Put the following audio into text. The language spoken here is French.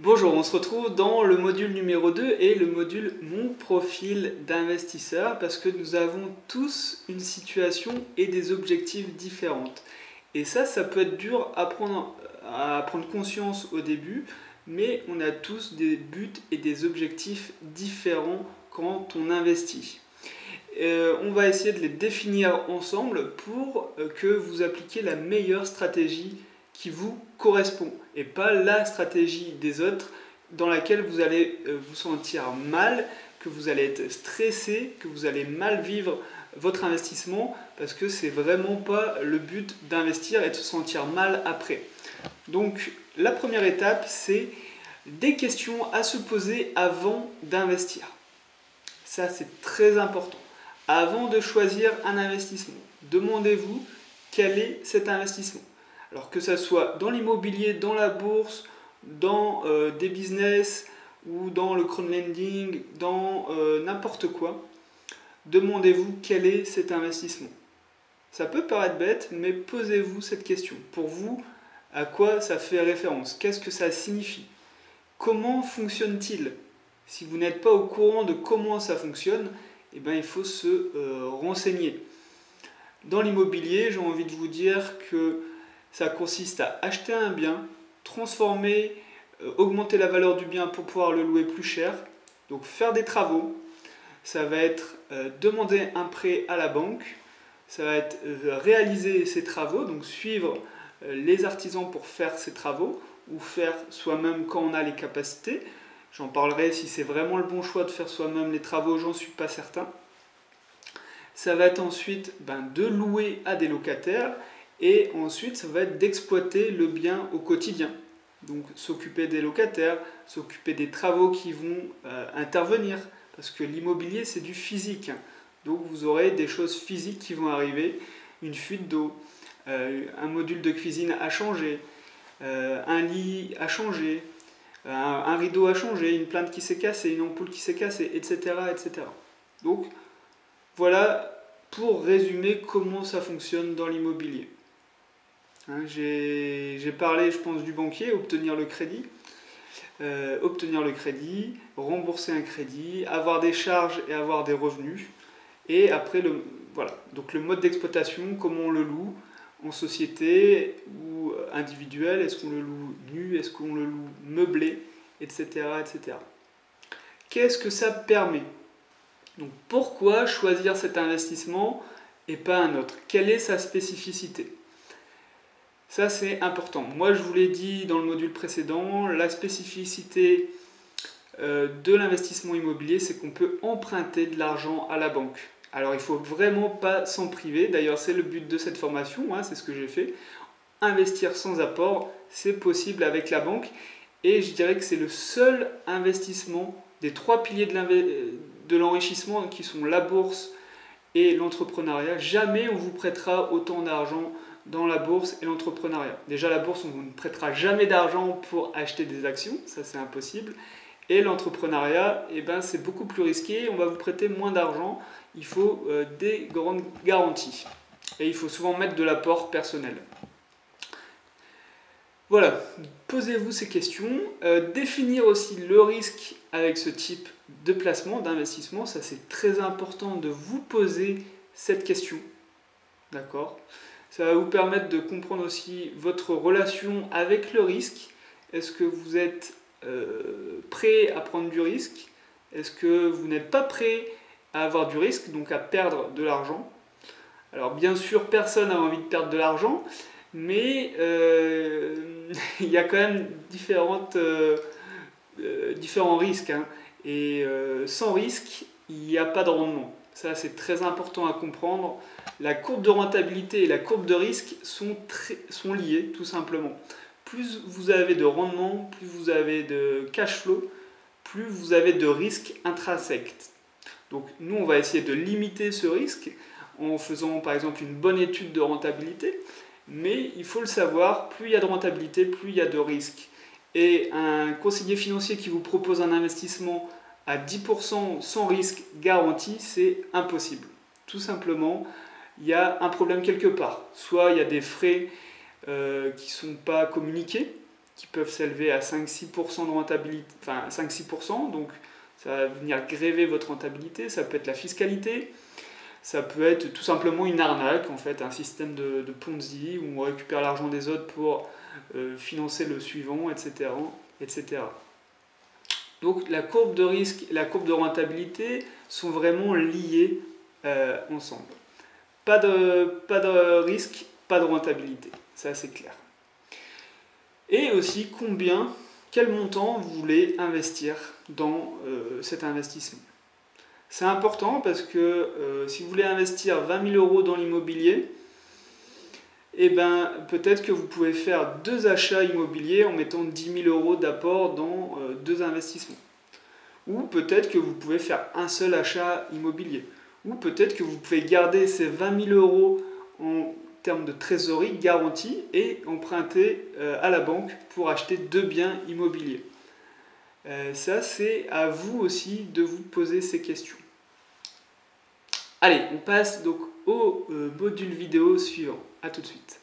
Bonjour, on se retrouve dans le module numéro 2 et le module Mon profil d'investisseur parce que nous avons tous une situation et des objectifs différentes. Et ça peut être dur à prendre conscience au début, mais on a tous des buts et des objectifs différents quand on investit. On va essayer de les définir ensemble pour que vous appliquiez la meilleure stratégie qui vous correspond et pas la stratégie des autres dans laquelle vous allez vous sentir mal, que vous allez être stressé, que vous allez mal vivre votre investissement parce que c'est vraiment pas le but d'investir et de se sentir mal après. Donc la première étape, c'est des questions à se poser avant d'investir. Ça, c'est très important. Avant de choisir un investissement, demandez-vous quel est cet investissement. Alors que ça soit dans l'immobilier, dans la bourse, dans des business ou dans le crowdlending, dans n'importe quoi, demandez-vous quel est cet investissement. Ça peut paraître bête, mais posez-vous cette question. Pour vous, à quoi ça fait référence? Qu'est-ce que ça signifie? Comment fonctionne-t-il? Si vous n'êtes pas au courant de comment ça fonctionne, eh bien, il faut se renseigner. Dans l'immobilier, j'ai envie de vous dire que ça consiste à acheter un bien, transformer, augmenter la valeur du bien pour pouvoir le louer plus cher, donc faire des travaux. Ça va être demander un prêt à la banque, ça va être réaliser ces travaux, donc suivre les artisans pour faire ces travaux, ou faire soi-même quand on a les capacités. J'en parlerai si c'est vraiment le bon choix de faire soi-même les travaux, j'en suis pas certain. Ça va être ensuite de louer à des locataires et ensuite ça va être d'exploiter le bien au quotidien. Donc s'occuper des locataires, s'occuper des travaux qui vont intervenir parce que l'immobilier c'est du physique. Donc vous aurez des choses physiques qui vont arriver, une fuite d'eau, un module de cuisine à changer, un lit à changer, un rideau à changer, une plinthe qui s'est cassée, une ampoule qui s'est cassée, etc., etc. Donc voilà pour résumer comment ça fonctionne dans l'immobilier. Hein, j'ai parlé, je pense, du banquier, obtenir le crédit, rembourser un crédit, avoir des charges et avoir des revenus. Et après, voilà. Donc le mode d'exploitation, comment on le loue, en société ou individuel, est-ce qu'on le loue nu, est-ce qu'on le loue meublé, etc., etc. Qu'est-ce que ça permet? Donc pourquoi choisir cet investissement et pas un autre? Quelle est sa spécificité? Ça c'est important. Moi je vous l'ai dit dans le module précédent, la spécificité de l'investissement immobilier, c'est qu'on peut emprunter de l'argent à la banque. Alors il ne faut vraiment pas s'en priver, d'ailleurs c'est le but de cette formation, hein, c'est ce que j'ai fait. Investir sans apport, c'est possible avec la banque et je dirais que c'est le seul investissement des trois piliers de l'enrichissement qui sont la bourse et l'entrepreneuriat. Jamais on vous prêtera autant d'argent dans la bourse et l'entrepreneuriat. Déjà la bourse, on ne prêtera jamais d'argent pour acheter des actions, ça c'est impossible. Et l'entrepreneuriat, c'est beaucoup plus risqué, on va vous prêter moins d'argent, il faut des grandes garanties. Et il faut souvent mettre de l'apport personnel. Voilà, posez-vous ces questions. Définir aussi le risque avec ce type de placement, d'investissement, ça c'est très important de vous poser cette question. D'accord? Ça va vous permettre de comprendre aussi votre relation avec le risque. Est-ce que vous êtes prêt à prendre du risque? Est-ce que vous n'êtes pas prêt à avoir du risque, donc à perdre de l'argent? Alors bien sûr, personne n'a envie de perdre de l'argent, mais il y a quand même différents risques. Hein. Et sans risque, il n'y a pas de rendement. Ça, c'est très important à comprendre. La courbe de rentabilité et la courbe de risque sont liées, tout simplement. Plus vous avez de rendement, plus vous avez de cash flow, plus vous avez de risques intrinsèques. Donc nous, on va essayer de limiter ce risque en faisant par exemple une bonne étude de rentabilité, mais il faut le savoir, plus il y a de rentabilité, plus il y a de risques. Et un conseiller financier qui vous propose un investissement à 10% sans risque garanti, c'est impossible. Tout simplement, il y a un problème quelque part. Soit il y a des frais qui ne sont pas communiqués, qui peuvent s'élever à 5-6% de rentabilité, enfin 5-6%, donc ça va venir gréver votre rentabilité. Ça peut être la fiscalité, ça peut être tout simplement une arnaque, en fait, un système de Ponzi où on récupère l'argent des autres pour financer le suivant, etc., etc. Donc la courbe de risque et la courbe de rentabilité sont vraiment liées ensemble. Pas de risque, pas de rentabilité, ça c'est clair. Et aussi quel montant vous voulez investir dans cet investissement. C'est important parce que si vous voulez investir 20 000 € dans l'immobilier, eh ben, peut-être que vous pouvez faire 2 achats immobiliers en mettant 10 000 € d'apport dans 2 investissements. Ou peut-être que vous pouvez faire un seul achat immobilier. Ou peut-être que vous pouvez garder ces 20 000 € en termes de trésorerie garantie et emprunter à la banque pour acheter 2 biens immobiliers. Ça, c'est à vous aussi de vous poser ces questions. Allez, on passe donc au module vidéo suivant. A tout de suite.